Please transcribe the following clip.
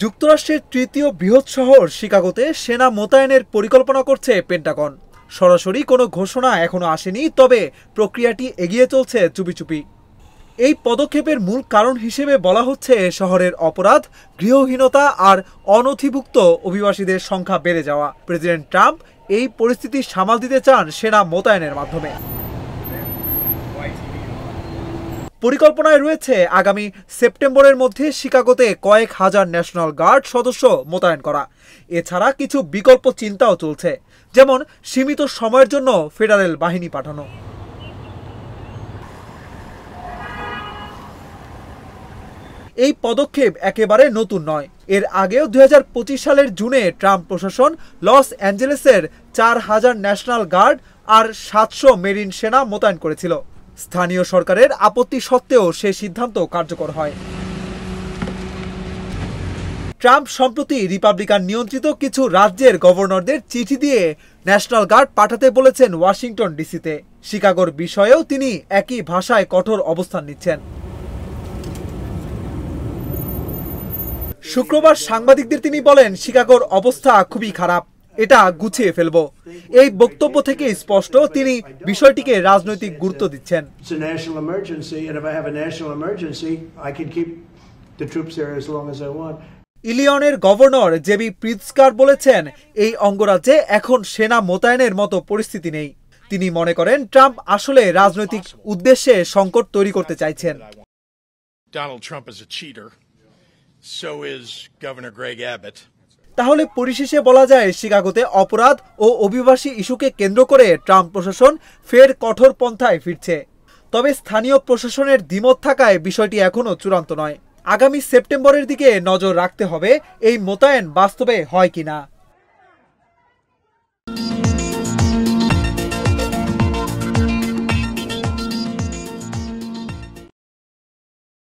যুক্তরাষ্ট্রের তৃতীয় বৃহৎ শহর শিকাগোতে সেনা মোতায়েনের পরিকল্পনা করছে পেন্টাগন। সরাসরি কোনো ঘোষণা এখনো আসেনি, তবে প্রক্রিয়াটি এগিয়ে চলছে চুপি চুপি। এই পদক্ষেপের মূল কারণ হিসেবে বলা হচ্ছে শহরের অপরাধ, গৃহহীনতা আর অনথিভুক্ত অভিবাসীদের সংখ্যা বেড়ে যাওয়া। প্রেসিডেন্ট ট্রাম্প এই পরিস্থিতি সামাল দিতে চান সেনা মোতায়েনের মাধ্যমে। পরিকল্পনায় রয়েছে আগামী সেপ্টেম্বরের মধ্যে শিকাগোতে কয়েক হাজার ন্যাশনাল গার্ড সদস্য মোতায়েন করা। এছাড়া কিছু বিকল্প চিন্তাও চলছে, যেমন সীমিত সময়ের জন্য ফেডারেল বাহিনী পাঠানো। এই পদক্ষেপ একেবারে নতুন নয়। এর আগেও 2025 সালের জুনে ট্রাম্প প্রশাসন লস অ্যাঞ্জেলেসের 4000 ন্যাশনাল গার্ড আর 700 মেরিন সেনা মোতায়েন করেছিল। স্থানীয় সরকারের আপত্তি সত্ত্বেও সেই সিদ্ধান্ত কার্যকর হয়। ট্রাম্প সম্প্রতি রিপাবলিকান নিয়ন্ত্রিত কিছু রাজ্যের গভর্নরদের চিঠি দিয়ে ন্যাশনাল গার্ড পাঠাতে বলেছেন ওয়াশিংটন ডিসিতে। শিকাগোর বিষয়েও তিনি একই ভাষায় কঠোর অবস্থান নিচ্ছেন। শুক্রবার সাংবাদিকদের তিনি বলেন, শিকাগোর অবস্থা খুবই খারাপ, এটা গুছিয়ে ফেলব। এই বক্তব্য থেকে স্পষ্ট তিনি বিষয়টিকে রাজনৈতিক গুরুত্ব দিচ্ছেন। ইলিনয়ের গভর্নর জেবি প্রিৎজকার বলেছেন, এই অঙ্গরাজ্যে এখন সেনা মোতায়েনের মতো পরিস্থিতি নেই। তিনি মনে করেন ট্রাম্প আসলে রাজনৈতিক উদ্দেশ্যে সংকট তৈরি করতে চাইছেন। তাহলে পরিশেষে বলা যায়, শিকাগোতে অপরাধ ও অভিবাসী ইস্যুকে কেন্দ্র করে ট্রাম্প প্রশাসন ফের কঠোর পন্থায় ফিরছে। তবে স্থানীয় প্রশাসনের দ্বিমত থাকায় বিষয়টি এখনো চূড়ান্ত নয়। আগামী সেপ্টেম্বরের দিকে নজর রাখতে হবে এই মোতায়েন বাস্তবে হয় কিনা।